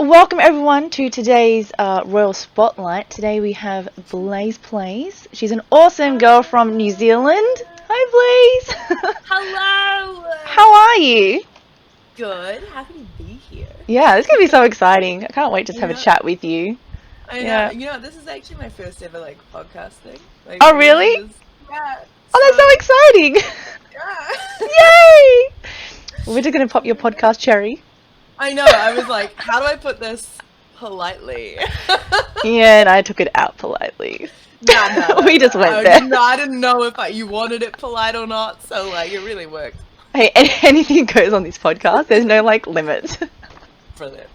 welcome everyone to today's Royal Spotlight. Today we have BlazePlayyz. She's an awesome girl from New Zealand. Hi Blaze! Hello! How are you? Good. Happy to be here. Yeah, this is going to be so exciting. I can't wait to have a chat with you. I know. Yeah. You know, this is actually my first ever, podcast thing. Oh, really? Yeah. Oh, that's so exciting! Yeah. Yay! We're just going to pop your podcast cherry. I know. I was like, how do I put this politely? Yeah, and I took it out politely. No. We just went there. I didn't know if you wanted it polite or not, so it really worked. Hey, anything goes on this podcast. There's no limits. Brilliant.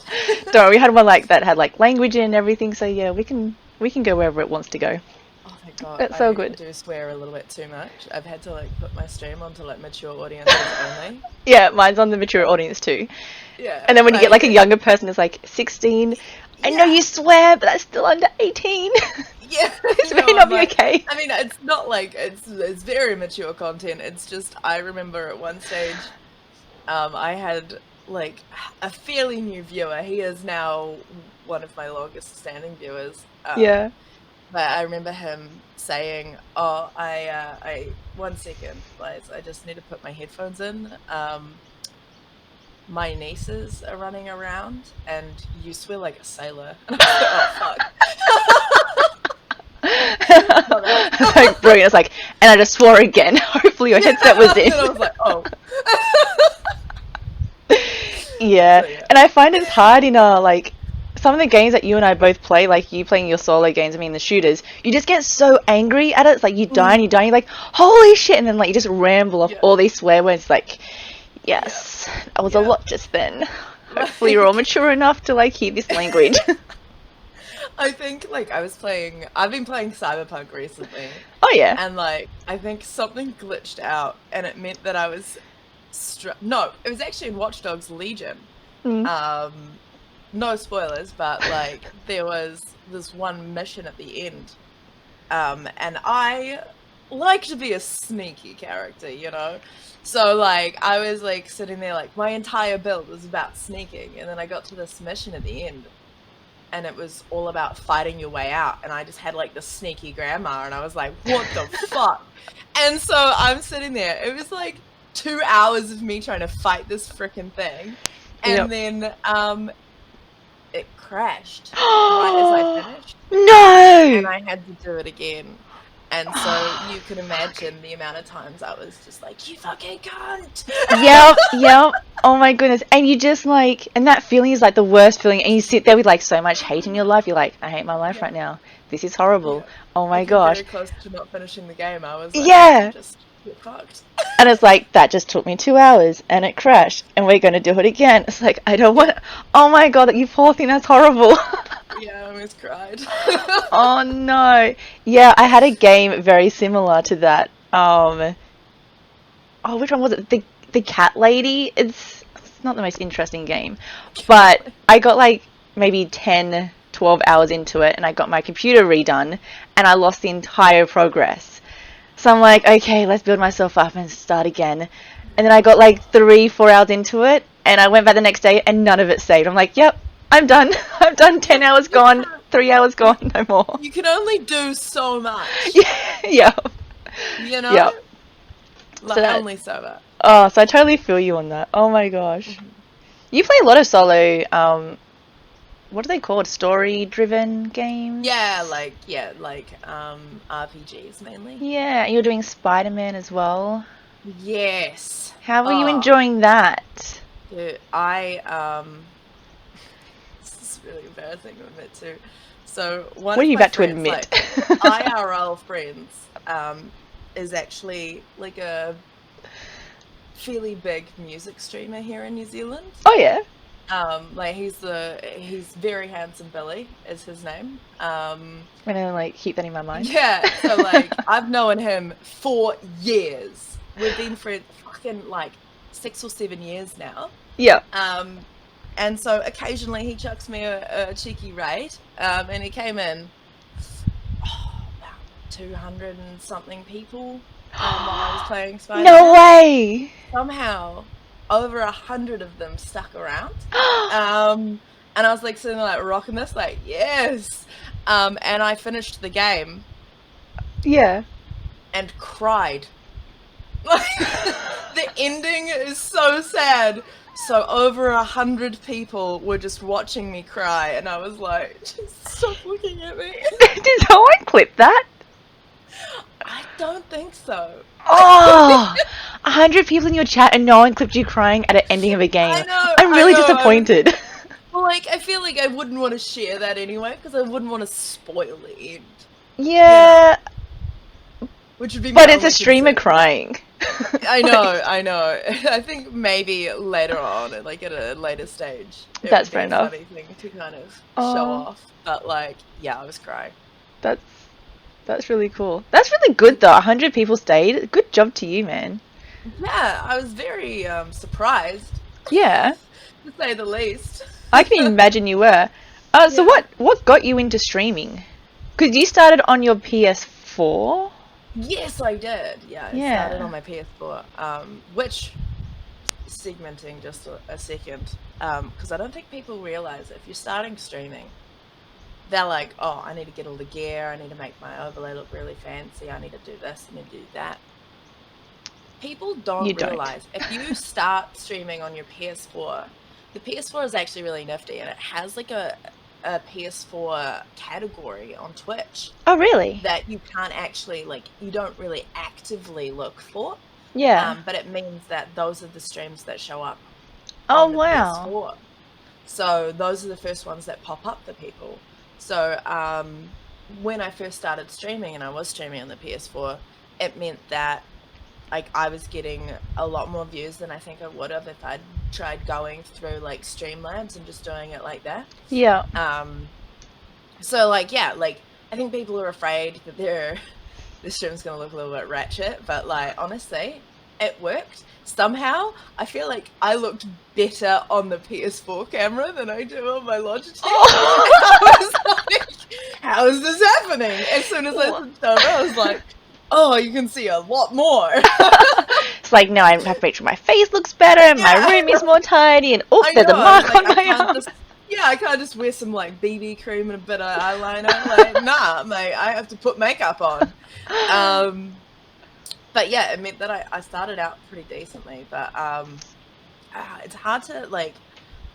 Don't worry, we had one that had language and everything, so yeah, we can go wherever it wants to go. Oh my god, that's so good. I do swear a little bit too much. I've had to put my stream onto mature audiences only. Yeah, mine's on the mature audience too. Yeah. And then when you get a younger person who's 16, I know you swear, but that's still under 18. Yeah. This may not be okay. I mean, it's not it's very mature content. It's just, I remember at one stage, I had a fairly new viewer. He is now one of my longest standing viewers. Yeah. But I remember him saying, "Oh, I 1 second, Blaze. I just need to put my headphones in. My nieces are running around, and you swear like a sailor." And I was like, "Oh fuck." Brilliant. It's and I just swore again. Hopefully your headset was in. And I was like, "Oh." Yeah. And I find it's hard in some of the games that you and I both play, you playing your solo games, the shooters, you just get so angry at it. It's you die and you die, and you're holy shit, and then you just ramble off all these swear words. Yes, that was a lot just then. Hopefully you're all mature enough to hear this language. I think I've been playing Cyberpunk recently. Oh yeah. And I think something glitched out, and it meant that I was no, it was actually in Watch Dogs Legion. No spoilers, but there was this one mission at the end, and I like to be a sneaky character, so I was sitting there my entire build was about sneaking, and then I got to this mission at the end, and it was all about fighting your way out, and I just had the sneaky grandma, and I was like, what the fuck? And so I'm sitting there, it was 2 hours of me trying to fight this freaking thing, and then it crashed right as I finished. No! And I had to do it again. And so you can imagine the amount of times I was just you fucking cunt! Yep. Oh my goodness. And you just and that feeling is the worst feeling, and you sit there with so much hate in your life, you're I hate my life right now. This is horrible. Yeah. Oh my gosh. Very close to not finishing the game. I was just get fucked. And it's that just took me 2 hours, and it crashed, and we're going to do it again. It's I don't want. Oh my god, you poor thing, that's horrible. Yeah, I almost cried. Oh no. Yeah, I had a game very similar to that. Which one was it? The cat lady. It's not the most interesting game, but I got maybe 10, 12 hours into it, and I got my computer redone, and I lost the entire progress. So I'm okay, let's build myself up and start again. And then I got 3, 4 hours into it, and I went back the next day, and none of it saved. I'm yep, I'm done. I'm done. 10 hours gone, 3 hours gone, no more. You can only do so much. Yeah. Yep. Only so much. Oh, so I totally feel you on that. Oh my gosh. Mm-hmm. You play a lot of solo, what are they called? Story-driven games? Yeah, RPGs mainly. Yeah, and you're doing Spider-Man as well. Yes. How are you enjoying that? Dude, this is really embarrassing to admit too. So what are you about to admit? IRL friends is actually a fairly big music streamer here in New Zealand. Oh yeah. He's very handsome Billy is his name. I'm gonna keep that in my mind. Yeah, so I've known him for years. We've been friends fucking 6 or 7 years now. Yeah. And so occasionally he chucks me a cheeky raid. And he came in about 200 and something people while I was playing Spider-Man. No way! Somehow over 100 of them stuck around. And I was like sitting there like rocking this, like, yes. And I finished the game Yeah. and cried. Like, the ending is so sad. So over 100 people were just watching me cry, and I was like, just stop looking at me. Did someone clip that? I don't think so. Oh, 100 people in your chat and no one clipped you crying at an ending of a game. I know. I'm really disappointed. Well, like, I feel like I wouldn't want to share that anyway, because I wouldn't want to spoil the end. Yeah. Which would be But it's a streamer crying. I know. I think maybe later on, like at a later stage, that's fair enough. Funny thing to kind of show off. But like, yeah, I was crying. That's really cool. That's really good though. 100 people stayed. Good job to you, man. Yeah, I was very surprised. Yeah. To say the least. I can imagine you were. So what got you into streaming? Because you started on your PS4. Yes, I did. Yeah, I started on my PS4. Which, segmenting just a second, because I don't think people realize if you're starting streaming, they're like, oh, I need to get all the gear, I need to make my overlay look really fancy, I need to do this, I need to do that. People don't realize if you start streaming on your PS4, the PS4 is actually really nifty, and it has like a PS4 category on Twitch. Oh, really? That you can't actually, like, you don't really actively look for. Yeah. But it means that those are the streams that show up. Oh, on the wow. PS4. So those are the first ones that pop up for people. So when I first started streaming and I was streaming on the PS4, it meant that like I was getting a lot more views than I think I would have if I'd tried going through like Streamlabs and just doing it like that. Yeah. So like, yeah, like I think people are afraid that this stream's gonna look a little bit ratchet, but like honestly, it worked. Somehow, I feel like I looked better on the PS4 camera than I do on my Logitech. I was like, how is this happening? As soon as I switched over, I was like, oh, you can see a lot more. It's like, no, I have to make sure my face looks better and my room is more tidy, and there's a mark on my arm. I can't just wear some like BB cream and a bit of eyeliner. Like, nah, mate, I have to put makeup on. But yeah, it meant that I started out pretty decently, but it's hard to, like,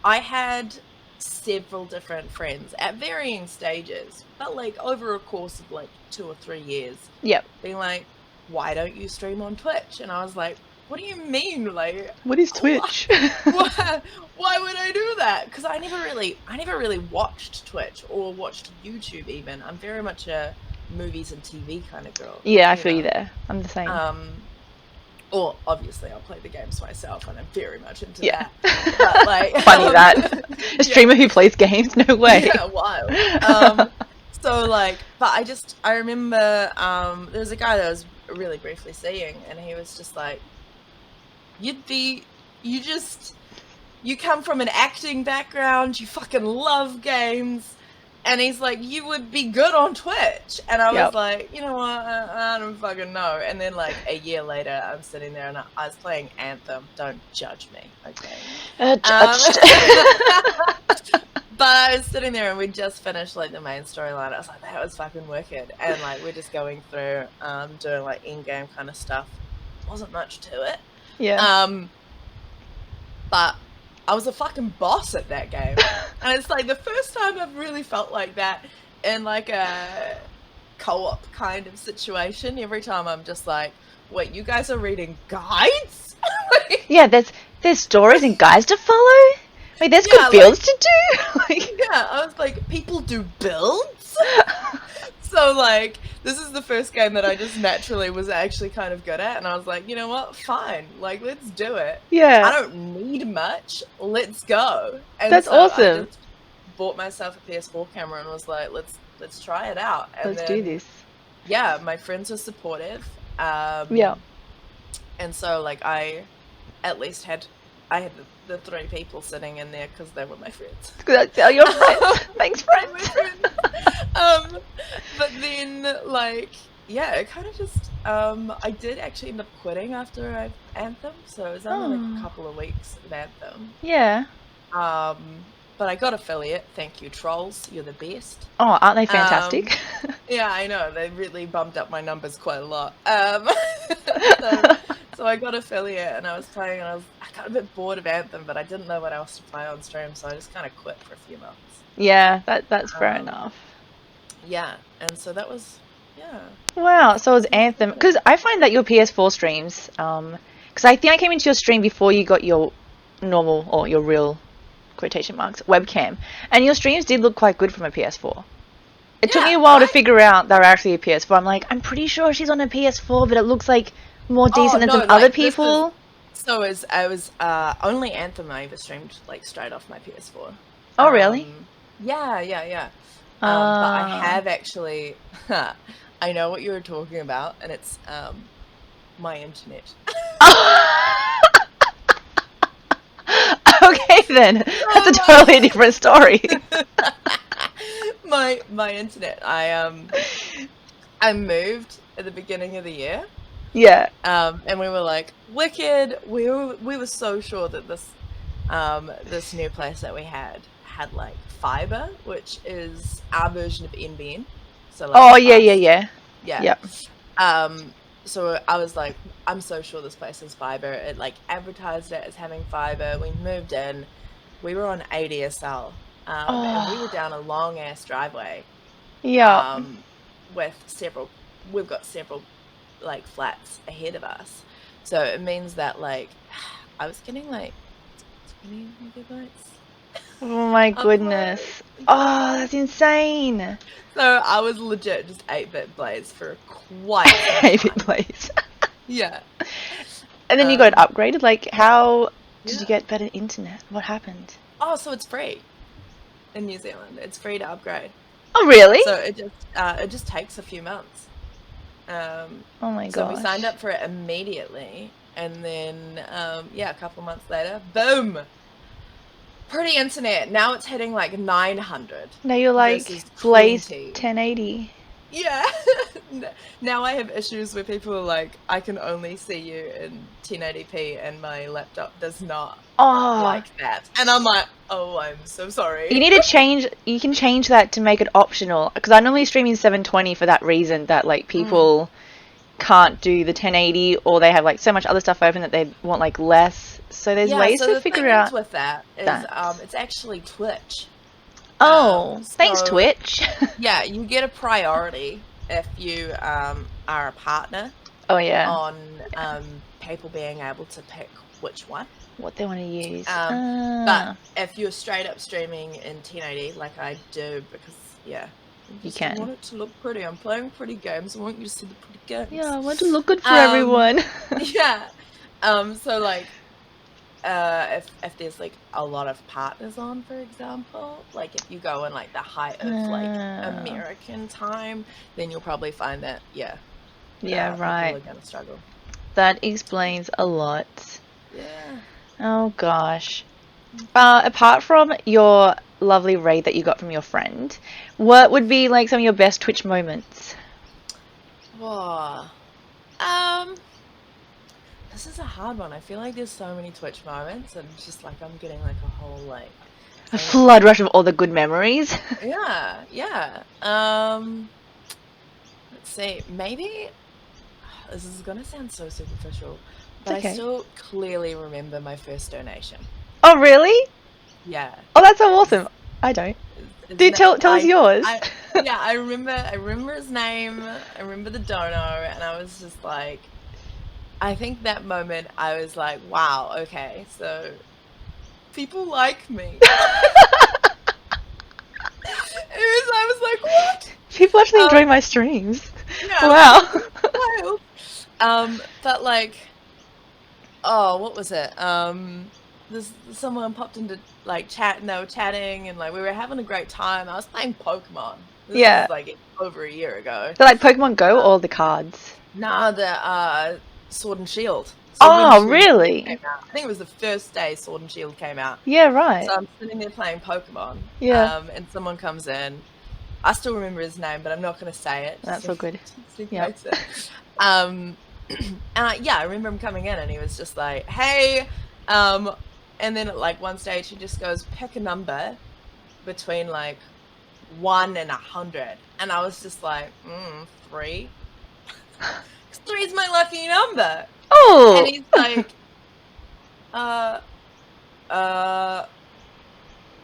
I had several different friends at varying stages, but like over a course of like 2 or 3 years. Yep. Being like, why don't you stream on Twitch? And I was like, what do you mean? Like, what is Twitch? Why would I do that? Because I never really watched Twitch or watched YouTube even. I'm very much a movies and TV kind of girl. Yeah, I feel you there. I'm the same. Or obviously I'll play the games myself, and I'm very much into that. But like, funny that a streamer who plays games, no way. Yeah, wild. So like, but I remember there was a guy that I was really briefly seeing, and he was just like, you come from an acting background, you fucking love games, and he's like, you would be good on Twitch. And I was like, you know what, I don't fucking know. And then like a year later, I'm sitting there and I was playing Anthem. Don't judge me, okay? Judged. But I was sitting there and we just finished like the main storyline. I was like, that was fucking wicked. And like we're just going through doing like in-game kind of stuff. Wasn't much to it. Yeah. But I was a fucking boss at that game. And it's like the first time I've really felt like that in like a co-op kind of situation. Every time I'm just like, wait, you guys are reading guides? Yeah, there's stories and guides to follow? Like, there's good builds to do? Yeah, I was like, people do builds? So like, this is the first game that I just naturally was actually kind of good at, and I was like, you know what, fine, like, let's do it. Yeah. I don't need much, let's go. And that's so awesome. I just bought myself a PS4 camera and was like, let's try it out. And let's do this. Yeah, my friends were supportive. Yeah. And so like I at least had the 3 people sitting in there because they were my friends. Tell your friends. Thanks, friends. But then, like, yeah, it kind of just, I did actually end up quitting after Anthem, so it was only like a couple of weeks of Anthem. Yeah. but I got affiliate. Thank you, trolls. You're the best. Oh, aren't they fantastic? Yeah, I know. They really bumped up my numbers quite a lot. So I got affiliate, and I was playing, and I got a bit bored of Anthem, but I didn't know what else to play on stream, so I just kind of quit for a few months. Yeah, that's fair enough. Yeah, and so that was, yeah. Wow, so it was Anthem. Because I find that your PS4 streams, because I think I came into your stream before you got your normal, or your real, quotation marks, webcam, and your streams did look quite good from a PS4. It took me a while to figure out they were actually a PS4. I'm like, I'm pretty sure she's on a PS4, but it looks like more decent than some other people. I was only Anthem I ever streamed like straight off my PS4. Oh, really? Yeah. But I have actually, I know what you were talking about, and it's my internet. Okay, then. That's a totally different story. my internet. I moved at the beginning of the year. Yeah. And we were like, wicked. We were so sure that this new place that we had like fiber, which is our version of NBN. So like yeah. Yep. So I was like, I'm so sure this place has fiber. It like advertised it as having fiber. We moved in. We were on ADSL. And we were down a long ass driveway. Yeah. We've got several like flats ahead of us. So it means that like I was getting like 20 megabytes. Oh my goodness. Oh, that's insane. So I was legit just 8-bit Blaze for quite some time. 8-bit Blaze. Yeah. And then you got it upgraded. Like, how did you get better internet? What happened? Oh, so it's free in New Zealand. It's free to upgrade. Oh, really? So it just takes a few months. Oh my gosh. So we signed up for it immediately, and then a couple months later, boom. Pretty internet. Now it's hitting like 900. Now you're like Blaze 1080. Yeah. Now I have issues where people are like, I can only see you in 1080p and my laptop does not like that. And I'm like, oh, I'm so sorry. You need to change, you can change that to make it optional. Because I normally stream in 720 for that reason, that like people can't do the 1080, or they have like so much other stuff open that they want like less. So there's ways to figure out with that is it's actually Twitch. Thanks Twitch. Yeah, you get a priority if you are a partner. Oh yeah. On people being able to pick which one, what they want to use. But if you're straight up streaming in 1080, like I do, because you can. I want it to look pretty. I'm playing pretty games. I want you to see the pretty games. Yeah, I want to look good for everyone. Yeah. So like, if there's like a lot of partners on, for example, like if you go in like the height of like American time, then you'll probably find that right. People are gonna struggle. That explains a lot. Yeah. Oh gosh. Apart from your lovely raid that you got from your friend, what would be like some of your best Twitch moments? Whoa. This is a hard one. I feel like there's so many Twitch moments, and it's just like I'm getting like a whole like a flood rush of all the good memories. Yeah. Let's see. Maybe this is gonna sound so superficial, but I still clearly remember my first donation. Oh really? Yeah. Oh, that's so awesome. I don't. Tell us yours. I remember his name. I remember the donor, and I was just like, I think that moment I was like, wow, okay, so people like me. I was like, what? People actually enjoy my streams. Yeah, wow. Wild. But like, what was it? Someone popped into like chat, and they were chatting, and like we were having a great time. I was playing Pokemon. This was like over a year ago. So like Pokemon Go or the cards? Nah, the Sword and Shield. Really? I think it was the first day Sword and Shield came out. Yeah, right. So I'm sitting there playing Pokemon. Yeah. And someone comes in. I still remember his name, but I'm not going to say it. That's all good. Yeah. And I remember him coming in, and he was just like, "Hey," and then at like one stage he just goes, "Pick a number," between like 1 and 100, and I was just like, 3. 3 is my lucky number. Oh. And he's like,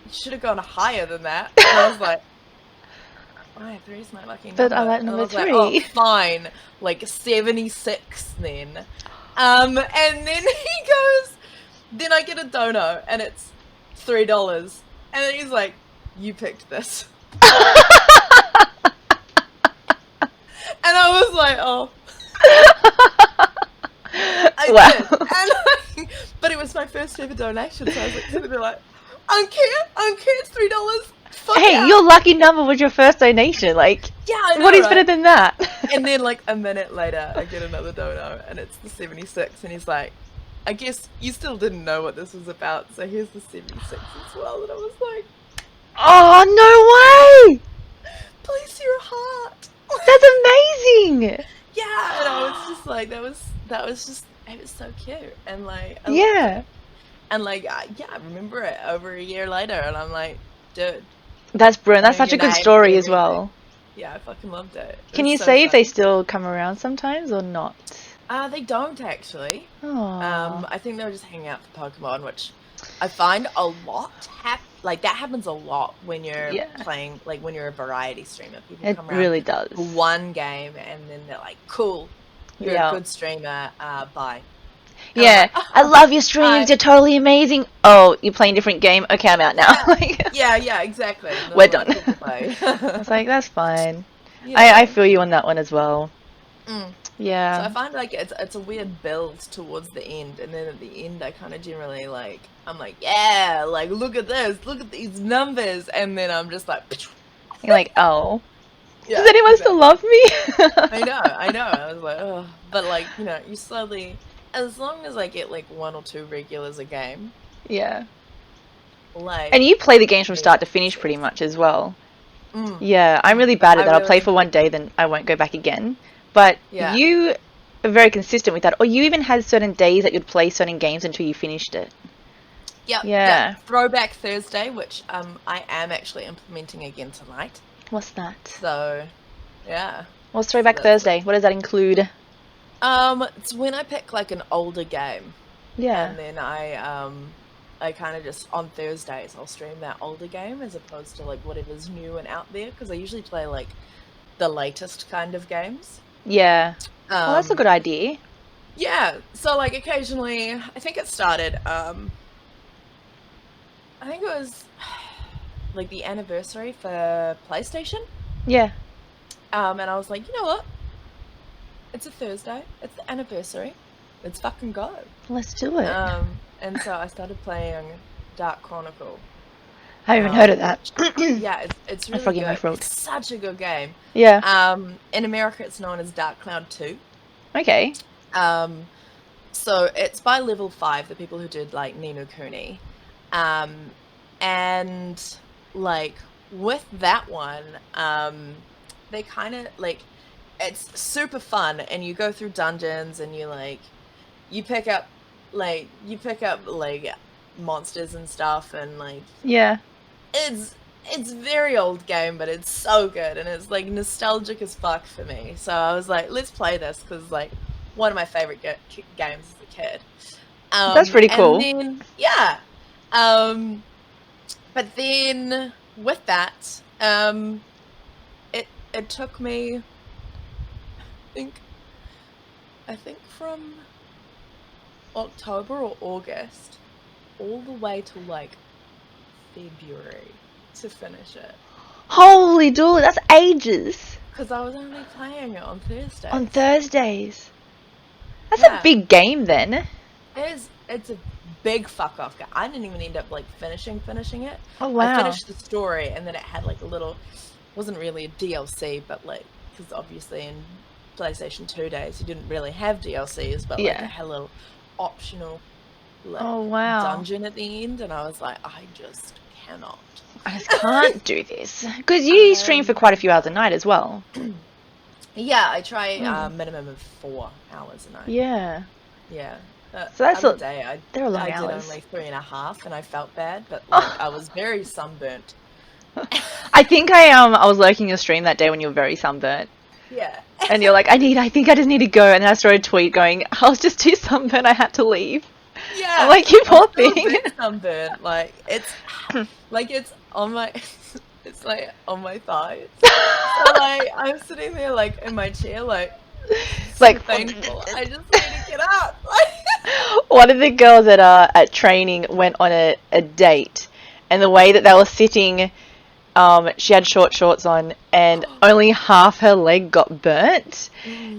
you should have gone higher than that. And I was like, oh, 3 is my lucky number. But I like And number was 3. Like, oh, fine, like 76 then. And then he goes, then I get a dono, and it's $3. And then he's like, you picked this. And I was like, oh. Wow. Did. And but it was my first ever donation, so I was like, sitting there like, I don't care, it's $3. Fuck Hey, out. your lucky number was your first donation. Like, yeah, I know, what is right? better than that? And then like a minute later, I get another dono, and it's the 76, and he's like, I guess you still didn't know what this was about, so here's the 76 as well. And I was like, oh, no way! please, your heart. That's amazing! Yeah, and I was just like, it was so cute, and like, Yeah. and like, yeah, I remember it over a year later, and I'm like, dude. That's brilliant. That's know such a your good name story and as well. Yeah, I fucking loved it. Can you so say if they funny. still come around sometimes or not? They don't actually. Oh. I think they were just hanging out for Pokemon, which I find a lot like that happens a lot when you're playing, like when you're a variety streamer. People It come around really does. for one game and then they're like, cool, you're a good streamer, bye. And Yeah, like, I love your streams. You're totally amazing. Oh, you're playing a different game. Okay, I'm out now. Yeah, exactly. We're done. I was like, that's fine. Yeah. I feel you on that one as well. Yeah. So I find like it's a weird build towards the end, and then at the end I kind of generally like, I'm like, yeah, like look at this, look at these numbers, and then I'm just like, You're like, oh. yeah, Does anyone still love me? I know. I was like, oh, but like, you know, you slowly, as long as I get like 1 or 2 regulars a game. Yeah. Like. And you play the games from start to finish pretty much as well. Yeah, I'm really bad at that. I'll play for one day, then I won't go back again. But you are very consistent with that. Or you even had certain days that you'd play certain games until you finished it. Yep. Yeah. Throwback Thursday, which I am actually implementing again tonight. What's that? So, yeah. What's Throwback Thursday? What does that include? It's when I pick like an older game. Yeah. And then I kind of just, on Thursdays, I'll stream that older game as opposed to like whatever's new and out there, because I usually play like the latest kind of games. Yeah. Oh, that's a good idea. Yeah. So like occasionally, I think it started, I think it was like the anniversary for PlayStation. Yeah. And I was like, you know what? It's a Thursday. It's the anniversary. Let's fucking go. Let's do it. And so I started playing Dark Chronicle. I haven't heard of that. Yeah, it's really froggy good. my throat. It's such a good game. Yeah. In America, it's known as Dark Cloud 2. Okay. So it's by Level 5, the people who did like Ni no Kuni. And like with that one, they kind of like, it's super fun, and you go through dungeons and you pick up like monsters and stuff, and like it's very old game, but it's so good, and it's like nostalgic as fuck for me. So I was like, let's play this, because like one of my favorite games as a kid. That's pretty cool. And then, yeah. But then with that, it took me, I think from October or August all the way to like February to finish it. Holy dooly, that's ages. Because I was only playing it on Thursdays. On Thursdays. That's a big game then. It's a big fuck off game. I didn't even end up like finishing it. Oh wow. I finished the story, and then it had like a little, wasn't really a DLC, but like, because obviously in PlayStation 2 days you didn't really have DLCs, but like it had a little optional like dungeon at the end, and I was like, I just cannot. I just can't do this. Because you stream for quite a few hours a night as well. Yeah, I try a minimum of 4 hours a night. Yeah. Yeah. So that's the day they're long I hours. did only 3.5, and I felt bad, but like I was very sunburnt I think I was lurking your stream that day when you were very sunburnt. Yeah. And you're like, I think I just need to go. And then I saw a tweet going, I was just too sunburned, I had to leave. Yeah. I'm like, you poor I'm still thing. a bit sunburnt. Like it's on my it's like on my thighs. So like I'm sitting there like in my chair like Like painful. I just need to get up. one of the girls at training went on a date, and the way that they were sitting, she had short shorts on, and only half her leg got burnt.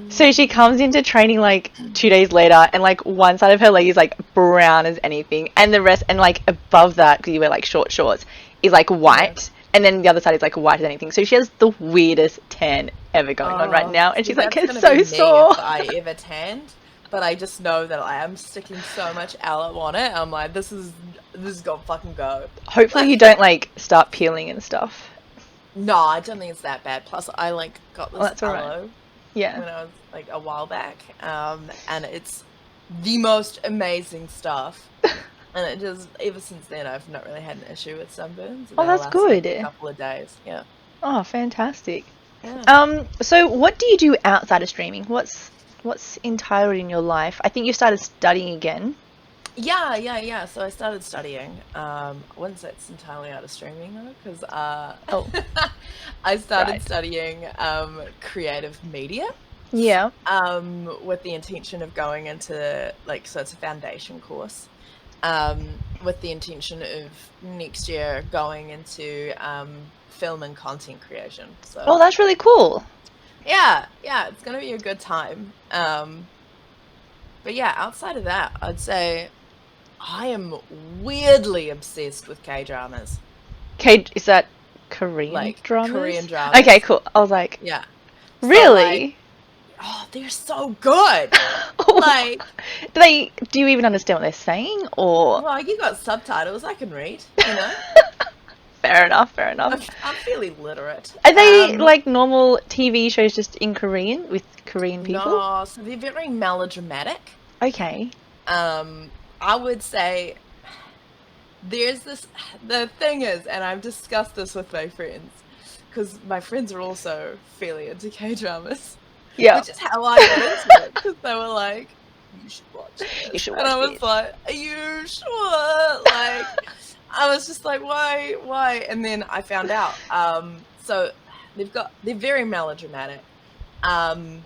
So she comes into training like 2 days later, and like one side of her leg is like brown as anything, and the rest, and like above that, because you wear like short shorts, is like white, and then the other side is like white as anything. So she has the weirdest tan ever going on right now, and she's like, it's so sore. If I ever tanned, but I just know that I am sticking so much aloe on it. I'm like, this is gonna fucking go. Hopefully you don't like start peeling and stuff. No, I don't think it's that bad. Plus, I like got this that's all right. aloe Yeah. when I was like a while back, and it's the most amazing stuff. And it just ever since then, I've not really had an issue with sunburns. Oh, that's good. Like, a couple of days, yeah. Oh, fantastic. Yeah. So what do you do outside of streaming? What's entirely in your life? I think you started studying again. Yeah. So I started studying. I wouldn't say it's entirely out of streaming though, because I started studying creative media. Yeah. With the intention of going into like, so it's a foundation course. With the intention of next year going into film and content creation. So Oh, that's really cool. yeah, it's gonna be a good time. But yeah, outside of that, I'd say I am weirdly obsessed with K-dramas. Is that Korean Like dramas? Korean dramas. Okay, cool. I was like, Yeah. So, really? like, oh, they're so good. Like, do you even understand what they're saying, or? well, you got subtitles. I can read. You know. Fair enough. I'm fairly literate. Are they like normal TV shows just in Korean with Korean people? No, so they're very melodramatic. Okay. I would say there's this. The thing is, and I've discussed this with my friends, because my friends are also fairly into K-dramas. Yeah. Which is how I got into it, because they were like, "You should watch this." You should watch and I was this. like, "Are you sure?" Like, I was just like, "Why?" And then I found out. So they're very melodramatic. But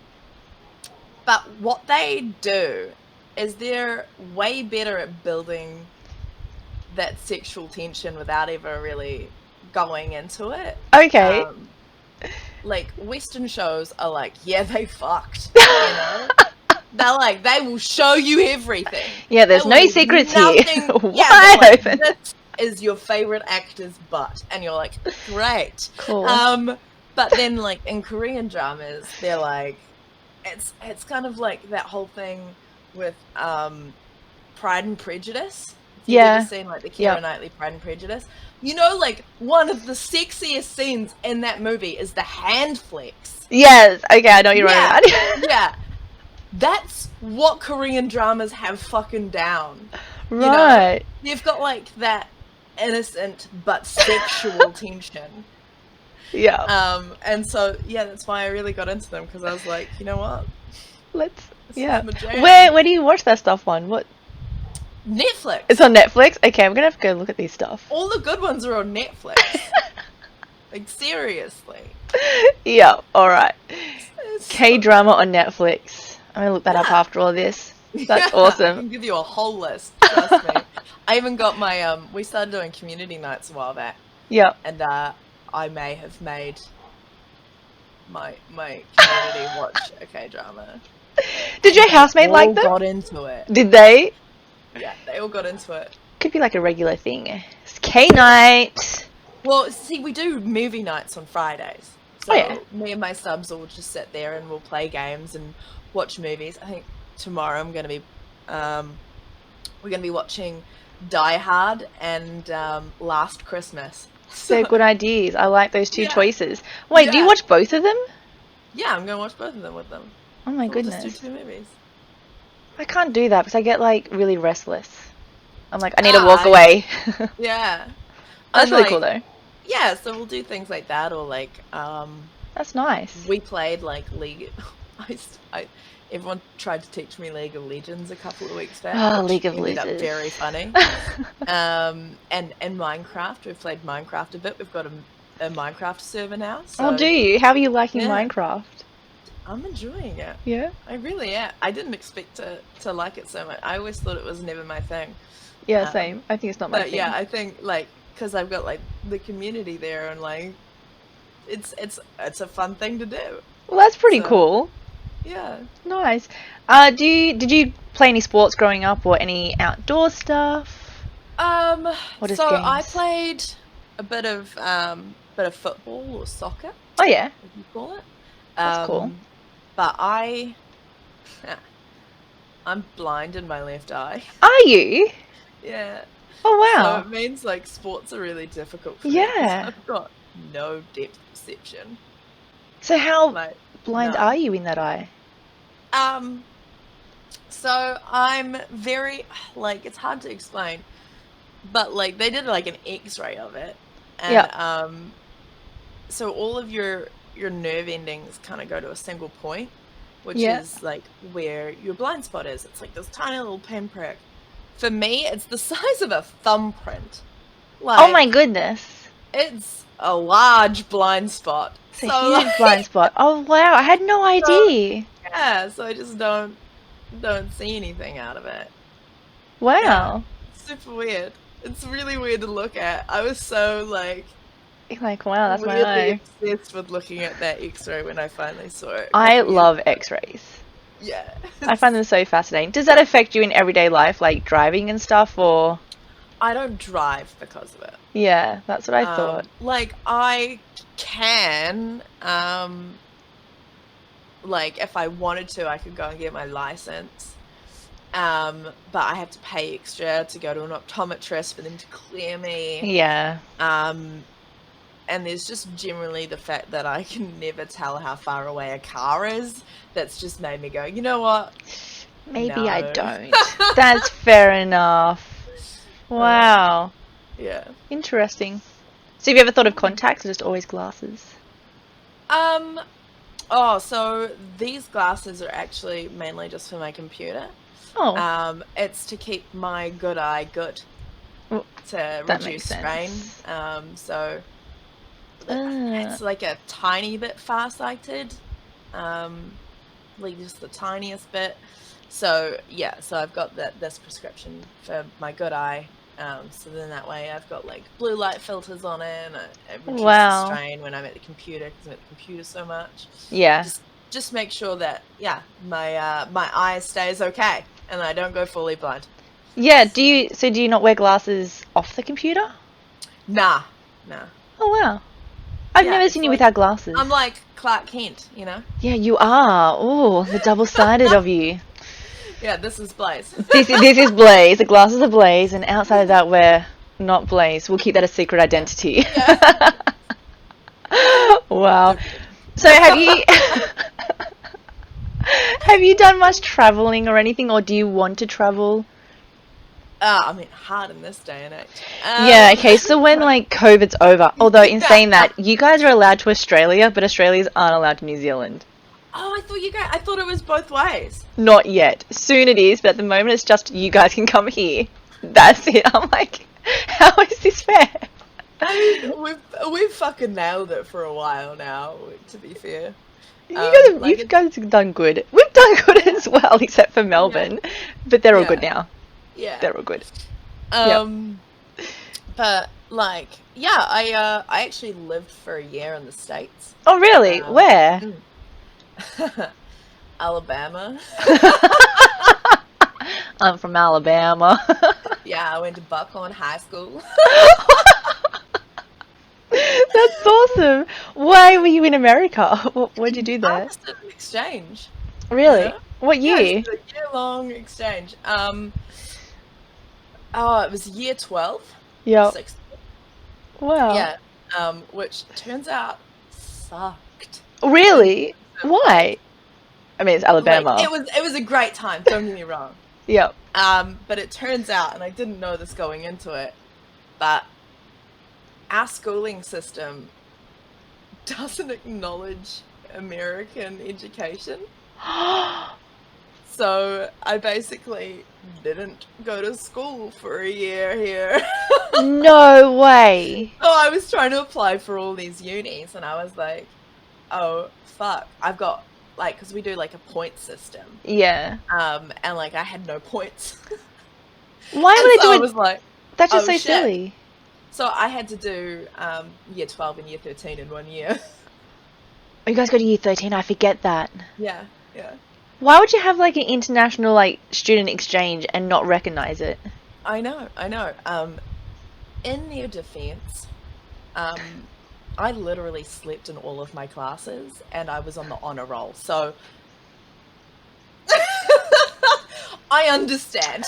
what they do is they're way better at building that sexual tension without ever really going into it. Okay. Like Western shows are like, yeah, they fucked. You know? They're like, they will show you everything. Yeah, there's There no will be secrets nothing- here. Yeah, Wide they're like, open. this is your favorite actor's butt, and you're like, great. Cool. But then like in Korean dramas, they're like, it's kind of like that whole thing with Pride and Prejudice. Have you ever seen like the Keira Knightley Pride and Prejudice? You know, like one of the sexiest scenes in that movie is the hand flex. Yes. Okay, I know you're right. Yeah. That's what Korean dramas have fucking down. Right. You know, you've got like that innocent but sexual tension. Yeah. And so yeah, that's why I really got into them, because I was like, you know what? This Yeah. is my jam. Where do you watch that stuff on? What? Netflix. It's on Netflix? Okay, I'm gonna have to go look at these stuff. All the good ones are on Netflix. Like seriously. Yeah, alright. It's K-drama on Netflix. I'm gonna look that up after all this. That's I awesome. can give you a whole list. Trust me. I even got my we started doing community nights a while back, Yeah. and I may have made my community watch a K-drama. Did your housemate like them? Got into it. Did they? Yeah, they all got into it. Could be like a regular thing. It's K-night. Well, see, we do movie nights on Fridays. So me and my subs will just sit there and we'll play games and watch movies. I think tomorrow we're gonna be watching Die Hard and Last Christmas. They're good ideas. I like those two choices. Wait, do you watch both of them? Yeah, I'm gonna watch both of them with them. Oh my We'll goodness. just do 2 movies. I can't do that because I get like really restless. I'm like, I need to walk away. Yeah. That's And, really like, cool though. yeah, so we'll do things like that, or like That's nice. we played like League. Everyone tried to teach me League of Legends a couple of weeks back, Oh, which League of ended Losers. up very funny. And Minecraft, we've played Minecraft a bit. We've got a Minecraft server now. So Oh, do you? How are you liking yeah. Minecraft? I'm enjoying it. Yeah? I really am. I didn't expect to like it so much. I always thought it was never my thing. Yeah, same. I think it's not my But thing. yeah, I think like because I've got like the community there, and like it's a fun thing to do. Well, that's pretty So, cool. Yeah. Nice. Did you play any sports growing up or any outdoor stuff? Or just So I games? played a bit of football or soccer, Oh yeah, if you call it. that's cool. But I'm blind in my left eye. Are you? Yeah. Oh So wow. it means like sports are really difficult for me 'cause Yeah. I've got no depth perception. So how Like blind none. are you in that eye? So I'm very like it's hard to explain, but like they did like an X-ray of it, and Yeah. so all of your nerve endings kind of go to a single point, which Yeah. is like where your blind spot is. It's like this tiny little pinprick. For me, it's the size of a thumbprint. Like, Oh my goodness. it's a large blind spot. It's a So huge blind spot. Oh wow, I had no idea. yeah, so I just don't see anything out of it. Wow. Yeah, super weird. It's really weird to look at. I was so like Like wow, that's my weirdly eye. obsessed with looking at that X-ray when I finally saw it. I love X-rays. Yeah. I find them so fascinating. Does that affect you in everyday life, like driving and stuff, or? I don't drive because of it. Yeah, that's what I thought. Like I can, like if I wanted to, I could go and get my license. But I have to pay extra to go to an optometrist for them to clear me. Yeah. And there's just generally the fact that I can never tell how far away a car is. That's just made me go, you know what? Maybe I No. don't. That's fair enough. Wow. Yeah. Interesting. So have you ever thought of contacts or just always glasses? Oh, so these glasses are actually mainly just for my computer. Oh, It's to keep my good eye good, Well, to that reduce makes strain. sense. So Ah. it's like a tiny bit farsighted, like just the tiniest bit. So yeah, so I've got this prescription for my good eye. So then that way I've got like blue light filters on it, and it reduces Wow. strain when I'm at the computer because I'm at the computer so much. Yeah. Just make sure that my eye stays okay and I don't go fully blind. Yeah, do you not wear glasses off the computer? Nah. Oh wow. I've Yeah, never it's seen you like- without glasses. I'm like Clark Kent, you know? Yeah, you are. Oh, the double-sided of you. Yeah, this is Blaze. This is Blaze. The glasses are Blaze, and outside of that, we're not Blaze. We'll keep that a secret identity. Wow. So have you done much traveling or anything, or do you want to travel? I mean, hard in this day and age. Yeah, okay, so when like COVID's over, although in saying that, you guys are allowed to Australia, but Australians aren't allowed to New Zealand. Oh, I thought it was both ways. Not yet. Soon it is, but at the moment it's just you guys can come here. That's it. I'm like, how is this fair? I mean, we've fucking nailed it for a while now, to be fair. You guys have done good. We've done good as well, except for Melbourne. But they're all good now. Yeah. They're all good. But like, yeah, I actually lived for a year in the States. Oh, really? Where? Alabama. I'm from Alabama. Yeah, I went to Buckhorn High School. That's awesome. Why were you in America? What'd you do I there? was at an exchange. Really? Yeah. What Yeah, year? it's a year-long exchange. Oh, it was year 12. Yep. 16. Wow. Yeah. Which turns out sucked. Really? Why? I mean, it's Alabama. Like, it was a great time, don't get me wrong. Yep. But it turns out, and I didn't know this going into it, but our schooling system doesn't acknowledge American education. So I basically didn't go to school for a year here. No way. So I was trying to apply for all these unis, and I was like, oh, fuck. I've got, like, because we do, like, a point system. Yeah. And, like, I had no points. Why And would they so do I it? was like, That's just oh, so shit. silly. So I had to do year 12 and year 13 in 1 year. Oh, you guys go to year 13. I forget that. Yeah, yeah. Why would you have like an international like student exchange and not recognize it? I know. In their defense, I literally slept in all of my classes, and I was on the honor roll, so I understand.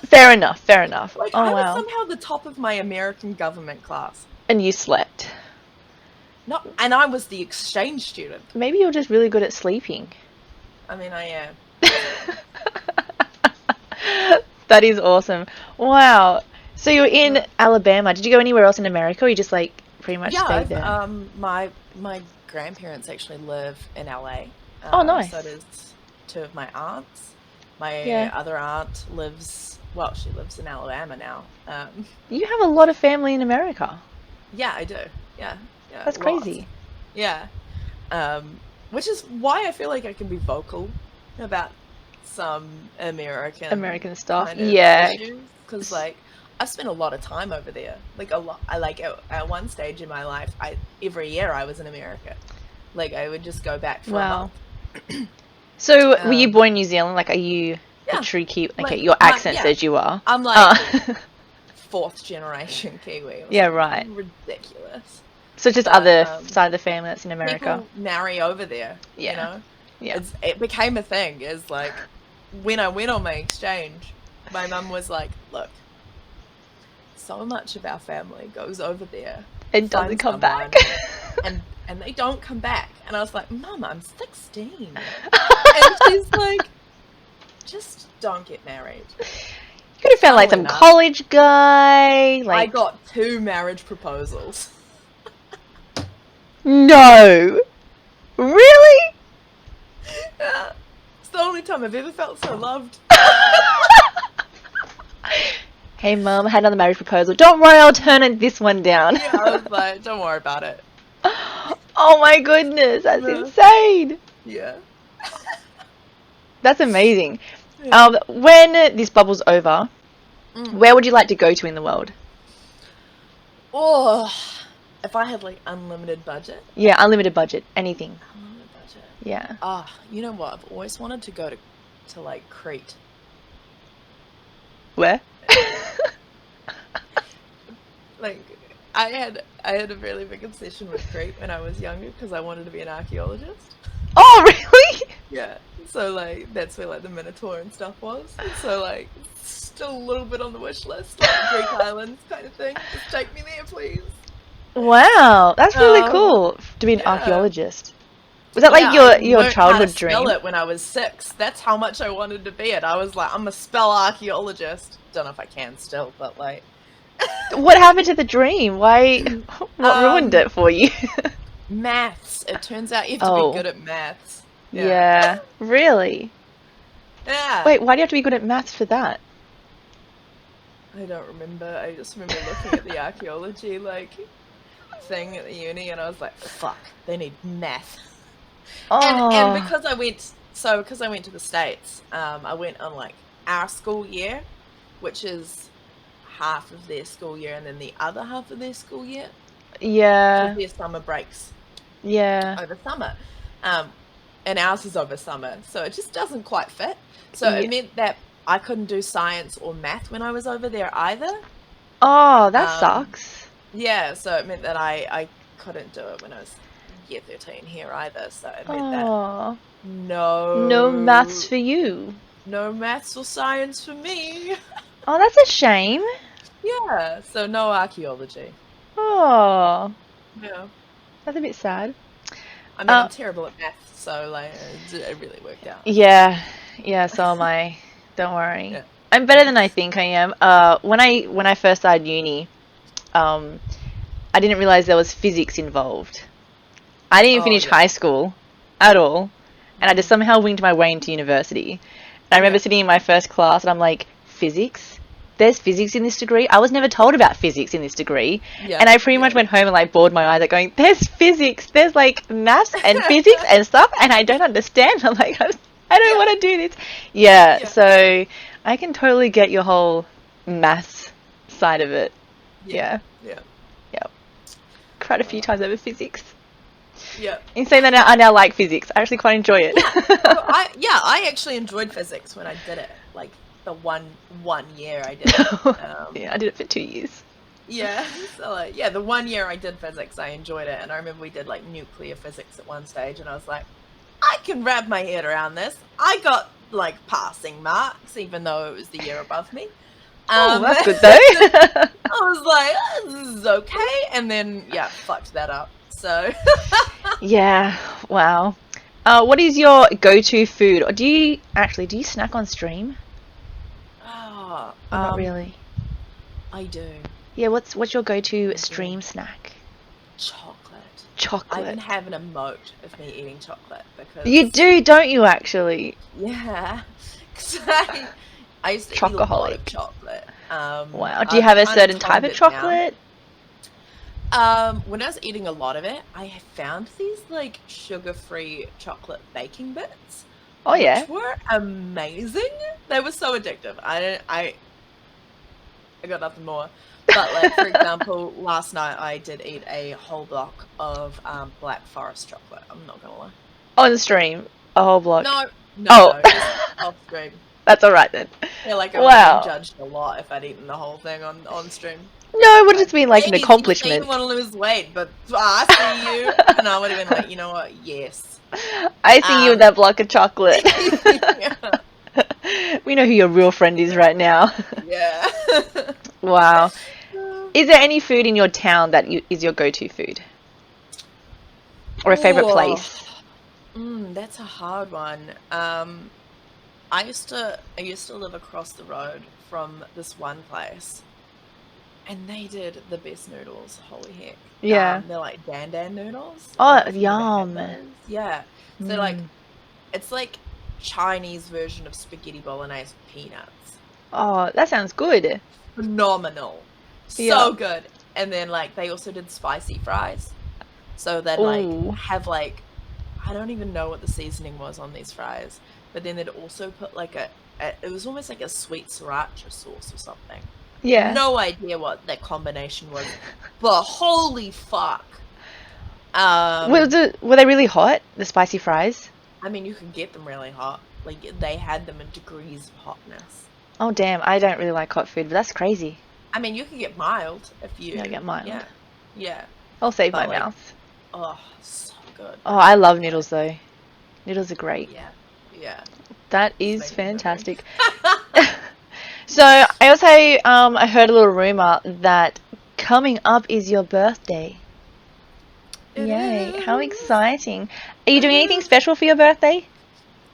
Fair enough. Fair enough. Like, Oh I was wow. somehow the top of my American government class. And you slept. No, and I was the exchange student. Maybe you're just really good at sleeping. I mean, I am. That is awesome. Wow. So you're in Alabama. Did you go anywhere else in America, or you just like pretty much stayed there? My grandparents actually live in LA. Oh, nice. So there's two of my aunts. My Yeah. other aunt she lives in Alabama now. You have a lot of family in America. Yeah, I do. Yeah. That's lots. crazy. Yeah. Which is why I feel like I can be vocal about some American stuff. kind of Yeah. issues, because like I've spent a lot of time over there. Like a lot. I like at one stage in my life, every year I was in America. Like I would just go back for a Wow. month. So were you born in New Zealand? Like, are you Yeah. a true Kiwi? Okay, Like, your accent yeah. says you are. I'm like Oh. fourth generation Kiwi. Or Yeah, something. right. Ridiculous. So just But, other side of the family that's in America. People marry over there. Yeah. You know. Yeah. It became a thing. Is like when I went on my exchange, my mum was like, "Look, so much of our family goes over there. It doesn't finds come back. someone, and they don't come back." And I was like, "Mum, I'm 16." And she's like, "Just don't get married." You could have found like some Probably not. college guy. I Like, got 2 marriage proposals. no. Really? Yeah. It's the only time I've ever felt so loved. Hey, Mum, I had another marriage proposal. Don't worry, I'll turn this one down. Yeah, I was like, "Don't worry about it." Oh my goodness, that's Yeah. insane. Yeah. That's amazing. Yeah. When this bubble's over, where would you like to go to in the world? Oh, if I had like unlimited budget. Yeah, unlimited budget, anything. Unlimited budget. Yeah. You know what? I've always wanted to go to like Crete. Where? Like I had a really big obsession with Crete when I was younger because I wanted to be an archaeologist. Oh, really? Yeah. So like that's where like the Minotaur and stuff was. And so like still a little bit on the wish list, like Greek islands kind of thing. Just take me there, please. Wow, that's really Um, cool to be an yeah. archaeologist. Was that like Yeah, I your learned how to childhood spell dream? it when I was 6. That's how much I wanted to be it. I was like, I'm a spell archaeologist. Don't know if I can still, but like. What happened to the dream? Why? What ruined it for you? Maths. It turns out you have to Oh. be good at maths. Yeah. Really? Yeah. Wait, why do you have to be good at maths for that? I don't remember. I just remember looking at the archaeology like thing at the uni, and I was like, "Fuck, they need math." Oh. And because I went to the States, I went on like our school year, which is half of their school year, and then the other half of their school year. Yeah. Their summer breaks Yeah. over summer, and ours is over summer, so it just doesn't quite fit. So Yeah. it meant that I couldn't do science or math when I was over there either. Oh, that Um, sucks. Yeah, so it meant that I couldn't do it when I was year 13 here either. So it meant that Oh, no no maths for you. no maths or science for me. Oh, that's a shame. Yeah, so no archaeology. Oh, Yeah, that's a bit sad. I mean I'm terrible at maths, so like it really worked out. Yeah, yeah, so am I. Don't worry. Yeah. I'm better than I think I am. When I first started uni, I didn't realize there was physics involved. I didn't even finish high school at all, and I just somehow winged my way into university. And I remember sitting in my first class, and I'm like, physics? There's physics in this degree? I was never told about physics in this degree. And I pretty much went home and like bored my eyes out going, there's physics, there's like maths and physics and stuff, and I don't understand. I'm like, I don't want to do this. So I can totally get your whole maths side of it. Yeah. Quite a few times over physics. Yeah. In saying that, I now like physics. I actually quite enjoy it. I actually enjoyed physics when I did it. Like the one year I did it. I did it for 2 years. Yeah. So like, the 1 year I did physics, I enjoyed it, and I remember we did like nuclear physics at one stage, and I was like, I can wrap my head around this. I got like passing marks, even though it was the year above me. That's good though. I was like, this is okay, and then fucked that up. So wow. What is your go-to food? Or do you snack on stream? Oh, not really. I do. Yeah, what's your go-to stream snack? Chocolate. I even have an emote of me eating chocolate because you do, don't you? Actually. Yeah. I used to eat a lot of chocolate. Wow. Do you have a certain type of chocolate? When I was eating a lot of it, I found these like sugar-free chocolate baking bits. Oh yeah. Which were amazing. They were so addictive. I got nothing more. But like, for example, last night I did eat a whole block of Black Forest chocolate. I'm not gonna lie. On the stream, a whole block. No, just off stream. That's all right then. Yeah, like I was being judged a lot if I'd eaten the whole thing on stream. No, it would have just been like an accomplishment. I didn't want to lose weight, but I see you, and I would have been like, you know what? Yes. I see you with that block of chocolate. We know who your real friend is right now. Yeah. Wow. Is there any food in your town that is your go-to food? Or a favorite place? That's a hard one. I used to live across the road from this one place, and they did the best noodles. Holy heck! Yeah, they're like Dan noodles. Oh, yum! Yeah, so like, it's like Chinese version of spaghetti bolognese with peanuts. Oh, that sounds good. Phenomenal, so good. And then like they also did spicy fries, so they'd like have like, I don't even know what the seasoning was on these fries. But then they'd also put like it was almost like a sweet sriracha sauce or something. Yeah. No idea what that combination was, but holy fuck. Were they really hot, the spicy fries? I mean, you could get them really hot. Like, they had them in degrees of hotness. Oh, damn. I don't really like hot food, but that's crazy. I mean, you can get mild if you... Yeah, get mild. Yeah. I'll save my mouth. Oh, so good. Oh, I love noodles, though. Noodles are great. Yeah. That is fantastic. So, I also I heard a little rumor that coming up is your birthday. Yay, how exciting. Are you doing anything special for your birthday?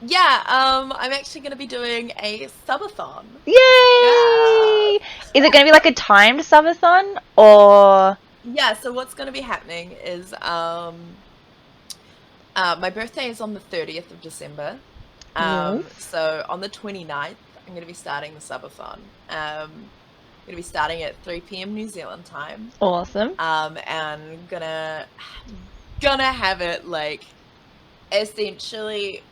Yeah, I'm actually going to be doing a subathon. Yay! Yeah. Is it going to be like a timed subathon, or...? Yeah, so what's going to be happening is my birthday is on the 30th of December. So on the 29th, I'm going to be starting the subathon. I'm going to be starting at 3 p.m. New Zealand time. Awesome. And gonna have it like, essentially,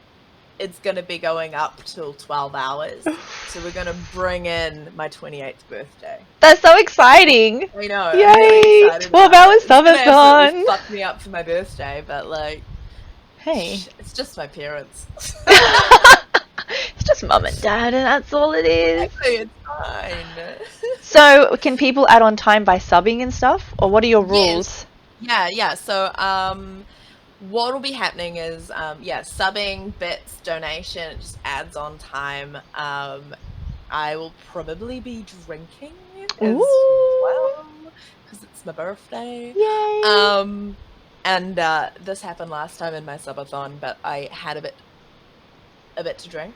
it's going to be going up till 12 hours. So we're going to bring in my 28th birthday. That's so exciting. I know. Yay! Really 12-hour subathon. Fuck me up for my birthday, but like, hey, it's just my parents. It's just mum and dad, and that's all it is. Actually, it's fine. So, can people add on time by subbing and stuff, or what are your rules? Yes. Yeah. So, what will be happening is, subbing, bits, donation, it just adds on time. I will probably be drinking as well because it's my birthday. Yay! And this happened last time in my subathon, but I had a bit to drink.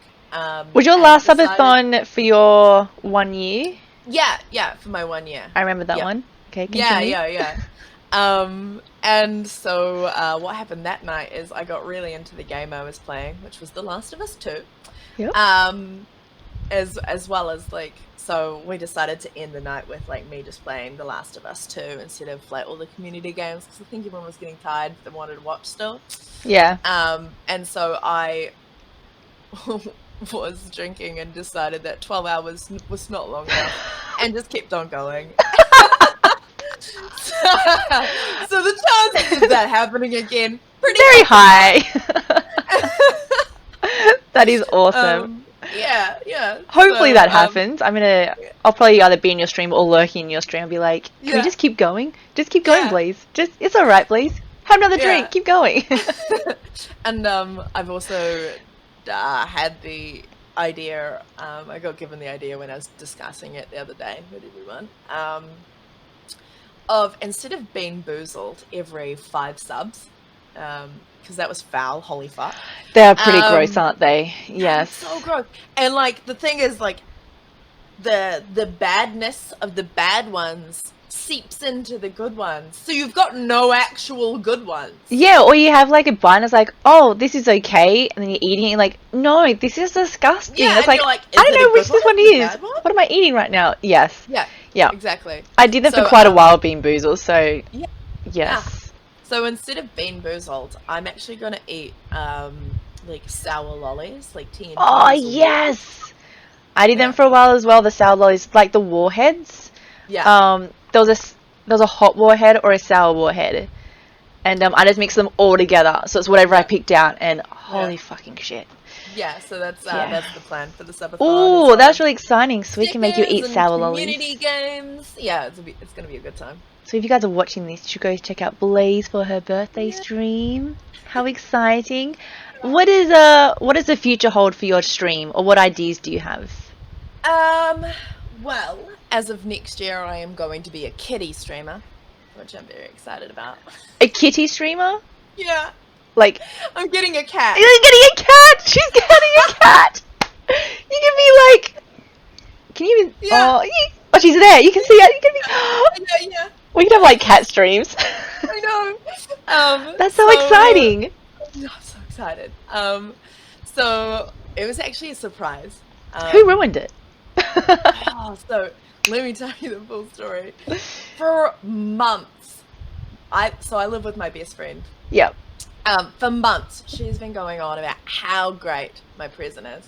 Was your last subathon for your 1 year? Yeah, for my 1 year. I remember that one. Okay, continue. Yeah. And so what happened that night is I got really into the game I was playing, which was The Last of Us 2. Yep. As well as like, so we decided to end the night with like me just playing The Last of Us 2 instead of like all the community games, because I think everyone was getting tired but wanted to watch still. Yeah. And so I was drinking and decided that 12 hours was not long enough and just kept on going. So the chances of that happening again, pretty Very high. That is awesome. Yeah. Hopefully So, that happens. I'll probably either be in your stream or lurking in your stream and be like, can we just keep going? Just keep going, Yeah. Blaze. It's alright, Blaze. Have another Yeah. drink. Keep going. And I've also had the idea, I got given the idea when I was discussing it the other day with everyone, of instead of being boozled every 5 subs, because that was foul, holy fuck. They're pretty gross, aren't they? Yes. So gross. And like the thing is, like the badness of the bad ones seeps into the good ones, so you've got no actual good ones. Yeah, or you have like a bun that's like, oh, this is okay, and then you're eating it, and you're like, no, this is disgusting. Yeah, it's and like, you're like, I is don't it a know which good this one? one Is it a is. bad one? What am I eating right now? Yes. Yeah, Yeah. exactly. I did that So, for quite a while, being boozled, so Yeah. yes. So instead of bean boozled, I'm actually gonna eat like sour lollies, like TNT. Oh, yes! I did them for a while as well, the sour lollies, like the warheads. Yeah. There was a hot warhead or a sour warhead. And I just mixed them all together. So it's whatever I picked out, and holy fucking shit. Yeah, so that's the plan for the subathon. Oh, that's really exciting. So we can make you eat sour community lollies. games. Yeah, it's gonna be a good time. So if you guys are watching this, you should go check out Blaze for her birthday stream. How exciting. What is the future hold for your stream, or what ideas do you have? Well, as of next year, I am going to be a kitty streamer, which I'm very excited about. A kitty streamer? Yeah, Like, I'm getting a cat. you're getting a cat! She's getting a cat! You can be like, can you even, Yeah. oh, she's there, you can see her, you can be, Yeah. we can have like cat streams. I know. That's so exciting. I'm so excited. So it was actually a surprise. Who ruined it? So let me tell you the full story. For months, I live with my best friend. Yep. For months, she's been going on about how great my present is.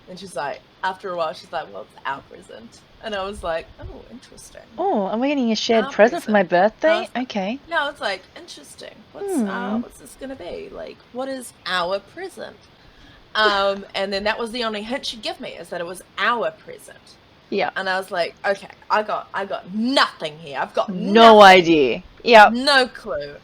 And she's like, after a while, she's like, well, it's our present. And I was like, oh, interesting. Oh, and we're getting a shared Our present for my birthday? like, Okay. No, it's like, interesting. What's this going to be? Like, what is our present? And then that was the only hint she'd give me, is that it was our present. Yeah. And I was like, okay, I got nothing here. I've got No nothing. idea. Yeah. No clue.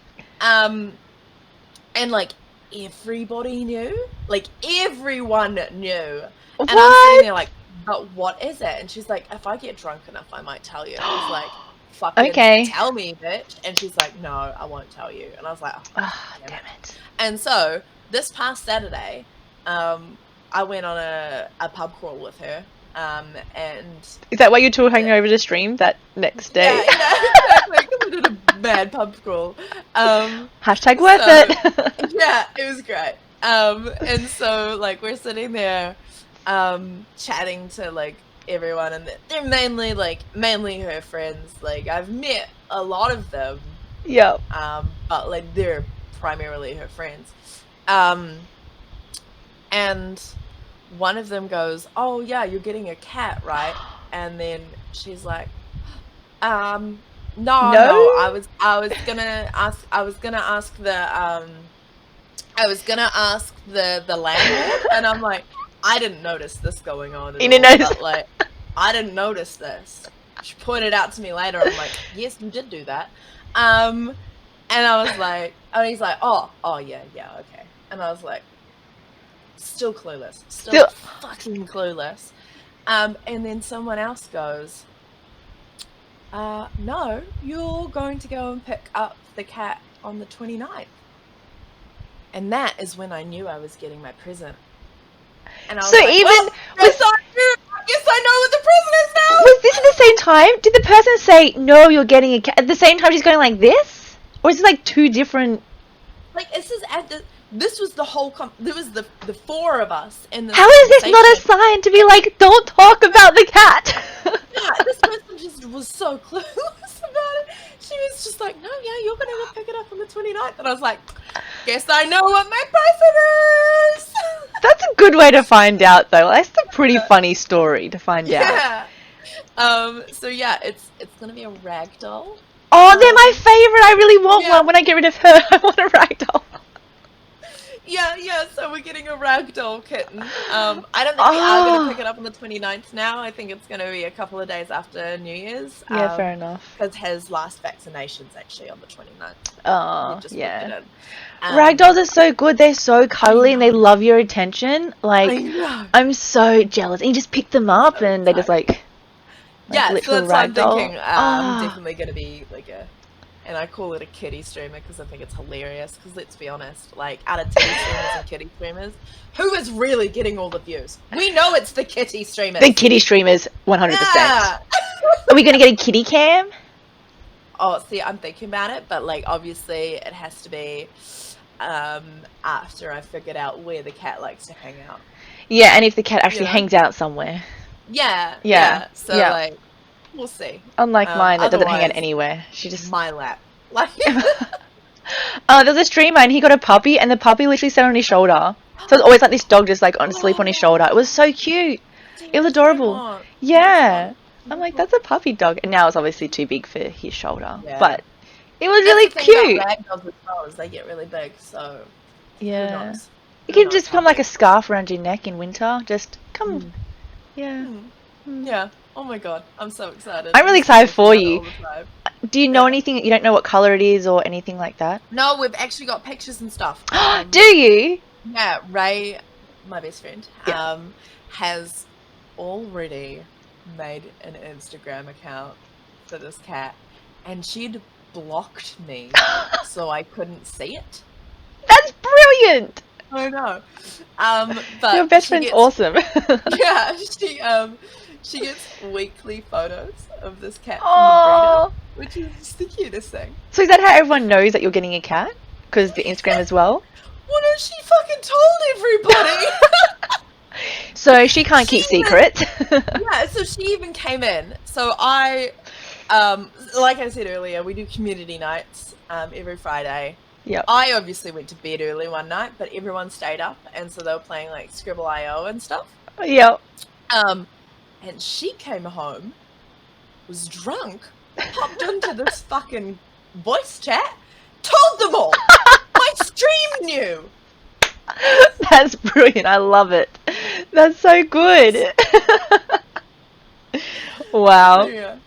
And like everybody knew, like everyone knew. And I'm sitting there like, but what is it? And she's like, if I get drunk enough, I might tell you. And I was like, fucking Okay. tell me, bitch. And she's like, no, I won't tell you. And I was like, Oh, damn it. And so this past Saturday, I went on a pub crawl with her. And Is that why you two were hanging over to stream that next day? yeah, exactly. We did a mad pub crawl. Hashtag worth it. Yeah, it was great. And so like we're sitting there, chatting to like everyone, and they're mainly her friends. Like I've met a lot of them, Yep. but like they're primarily her friends. And one of them goes, "Oh yeah, you're getting a cat, right?" And then she's like, No, I was gonna ask the landlord." And I'm like, I didn't notice this going on at You didn't all, notice? but, like, I didn't notice this. She pointed out to me later. I'm like, yes, you did do that. And I was like, and he's like, oh yeah, okay. And I was like, still clueless, still fucking clueless. And then someone else goes, no, you're going to go and pick up the cat on the 29th. And that is when I knew I was getting my present. And I was So like, even well, yes, I know what the present is now. was this at the same time? Did the person say, no, you're getting a cat? At the same time she's going like this? Or is it like two different? Like this was the whole there was the four of us in the How is this not a sign to be like, don't talk about the cat? Yeah, this person just was so clueless about it. She was just like, no, yeah, you're gonna go pick it up on the 29th. And I was like, guess I know what my present is. That's a good way to find out, though. That's a pretty funny story to find out. So yeah, it's gonna be a ragdoll. Oh, they're my favorite. I really want one. When I get rid of her, I want a ragdoll. Yeah, so we're getting a ragdoll kitten. I don't think we are going to pick it up on the 29th now. I think it's going to be a couple of days after New Year's. Yeah, fair enough. Because his last vaccination's actually on the 29th. Oh, yeah. Ragdolls are so good. They're so cuddly and they love your attention. Like, I'm so jealous. And you just pick them up and they just like yeah, literal so that's ragdoll. what I'm thinking. Definitely going to be like a... And I call it a kitty streamer because I think it's hilarious. Because let's be honest, like out of titty streamers and kitty streamers, who is really getting all the views? We know it's the kitty streamers. The kitty streamers, 100%. Yeah. Are we gonna get a kitty cam? Oh, see, I'm thinking about it, but like obviously it has to be after I figured out where the cat likes to hang out. Yeah, and if the cat actually hangs out somewhere. Yeah. So like. We'll see. Unlike mine, that doesn't hang out anywhere. She just my lap. Like there's a streamer and he got a puppy and the puppy literally sat on his shoulder. So it's always like this dog just like on sleep on his shoulder. It was so cute. It was adorable. Yeah. I'm like, that's a puppy dog. And now it's obviously too big for his shoulder. Yeah. But it was really cute. Ragdolls as well as they get really big, so yeah. You can just become like a scarf around your neck in winter. Just come. Yeah. Yeah. Oh my god, I'm so excited. I'm really excited for you. Do you know anything? You don't know what color it is or anything like that? No, we've actually got pictures and stuff. Do you? Yeah, Ray, my best friend, has already made an Instagram account for this cat, and she'd blocked me so I couldn't see it. That's brilliant! I know. But your best friend's awesome. Yeah, she gets weekly photos of this cat from the breeder, which is just the cutest thing. So is that how everyone knows that you're getting a cat? Because the Instagram as well? Well, no, she fucking told everybody. So she can't keep secrets. Yeah, so she even came in. So I, like I said earlier, we do community nights every Friday. Yep. I obviously went to bed early one night, but everyone stayed up, and so they were playing like Scribble.io and stuff. Yep. And she came home, was drunk, popped into this fucking voice chat, told them all. My stream knew. That's brilliant. I love it. That's so good. Wow. Yeah.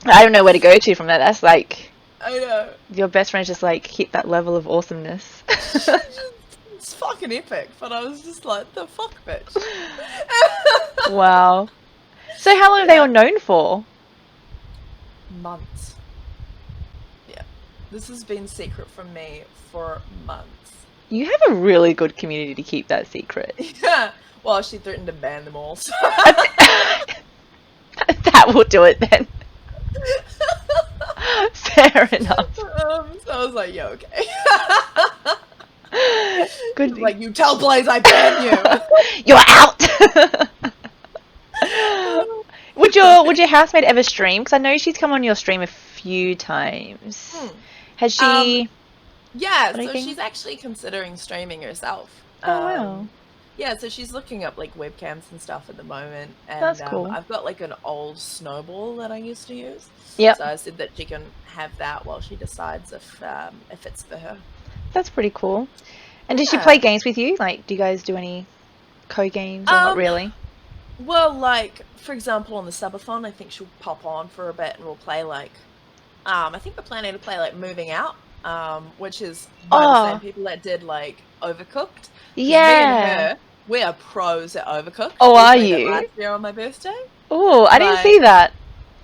I don't know where to go to from that. That's like... I know. Your best friend's just like hit that level of awesomeness. It's fucking epic, but I was just like, the fuck, bitch. Wow. So how long are they all known for? Months. Yeah. This has been secret from me for months. You have a really good community to keep that secret. Yeah. Well, she threatened to ban them all, so... That will do it then. Fair enough. So I was like, yeah, okay. Good. Like, you tell Blaze I ban you. You're out. Would your housemate ever stream? Because I know she's come on your stream a few times. Has she? Yeah, so she's actually considering streaming herself. Oh wow. Yeah, so she's looking up like webcams and stuff at the moment, and that's cool. I've got like an old snowball that I used to use. Yeah. So I said that she can have that while she decides if it's for her. That's pretty cool. And does she play games with you? Like, do you guys do any co-games or not really? Well, like for example, on the subathon, I think she'll pop on for a bit and we'll play like, I think we're planning to play like Moving Out, which is by the same people that did like Overcooked. Yeah. We are pros at Overcooked. Oh, are you? Last year on my birthday. Oh, I didn't see that.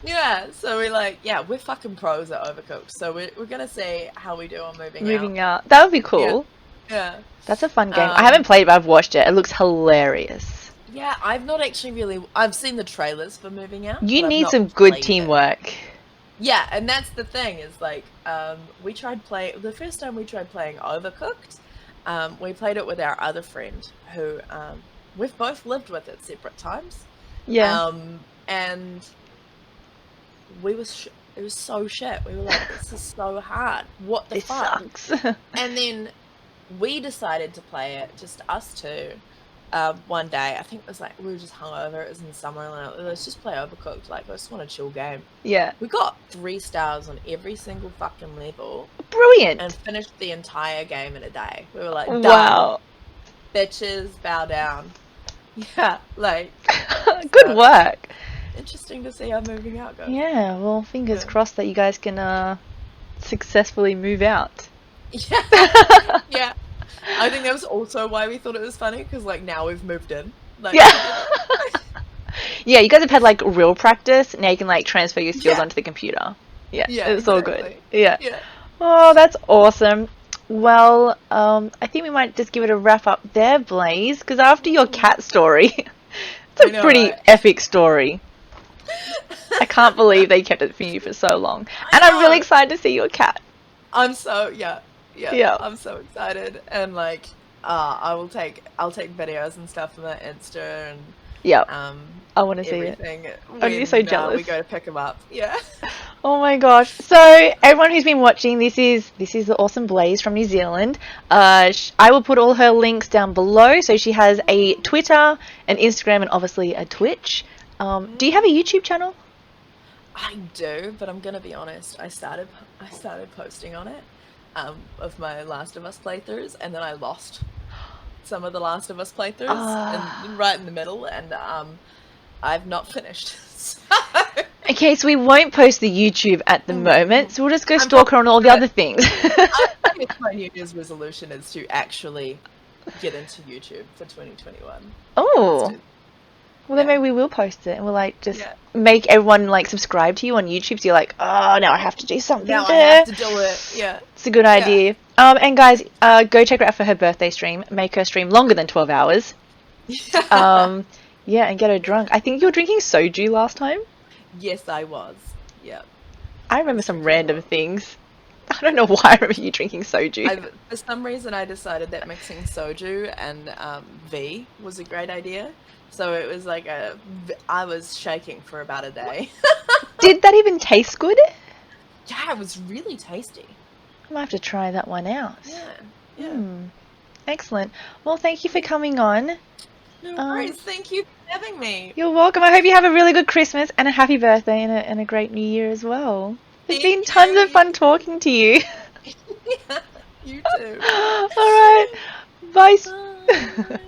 Yeah, so we're like, we're fucking pros at Overcooked. So we're gonna see how we do on Moving Out. That would be cool. Yeah. That's a fun game. I haven't played it, but I've watched it. It looks hilarious. Yeah, I've not actually really... I've seen the trailers for Moving Out. You need some good teamwork. Yeah, and that's the thing is like we tried the first time we tried playing Overcooked. We played it with our other friend who we've both lived with at separate times. Yeah. And it was so shit. We were like, this is so hard. What the This fuck? sucks. And then we decided to play it, just us two. One day, I think it was like we were just hungover. It was in summer, and like, let's just play Overcooked. Like, I just want a chill game. Yeah. We got 3 stars on every single fucking level Brilliant. and finished the entire game in a day. We were like, Wow. done. Bitches, bow down. Yeah, like Good work. interesting to see how moving out goes. Yeah, well, fingers Yeah. crossed that you guys can successfully move out. Yeah, yeah. I think that was also why we thought it was funny, because like now we've moved in. Like, Yeah. Yeah, you guys have had like real practice. Now you can like transfer your skills Yeah. onto the computer. Yeah, Yeah, it's all good. exactly. Yeah. Yeah. Oh, that's awesome. Well, I think we might just give it a wrap up there, Blaze, because after your cat story, it's I a know, pretty right? epic story. I can't believe they kept it from you for so long. And I'm really know. excited to see your cat. I'm so yeah. Yeah. I'm so excited, and like I'll take videos and stuff from my Insta and Yeah, um I want to see it. everything. I'm when, so jealous. we go to pick them up. Yeah. Oh my gosh. So everyone who's been watching, this is the awesome Blaze from New Zealand. I will put all her links down below. So she has a Twitter, an Instagram, and obviously a Twitch. Do you have a YouTube channel? I do, but I'm gonna be honest. I started posting on it of my Last of Us playthroughs, and then I lost some of the Last of Us playthroughs and right in the middle, and I've not finished. So, Okay, so we won't post the YouTube at the moment, so we'll just go I'm stalk her on all the probably other things. I guess my New Year's resolution is to actually get into YouTube for 2021. Oh, well then Yeah. maybe we will post it, and we'll like just Yeah. make everyone like subscribe to you on YouTube. So you're like, oh, now I have to do something Now I there. have to do it. Yeah. It's a good idea. And guys, go check her out for her birthday stream. Make her stream longer than 12 hours. Yeah, and get her drunk. I think you were drinking soju last time. Yes, I was. Yeah. I remember some random things. I don't know why I remember you drinking soju. For some reason, I decided that mixing soju and V was a great idea. So it was like I was shaking for about a day. Did that even taste good? Yeah, it was really tasty. I might have to try that one out. Yeah. Excellent. Well, thank you for coming on. No worries. Thank you for having me. You're welcome. I hope you have a really good Christmas and a happy birthday and a great New Year as well. It's been tons of fun talking to you. Yeah, you too. All right. Bye. Bye.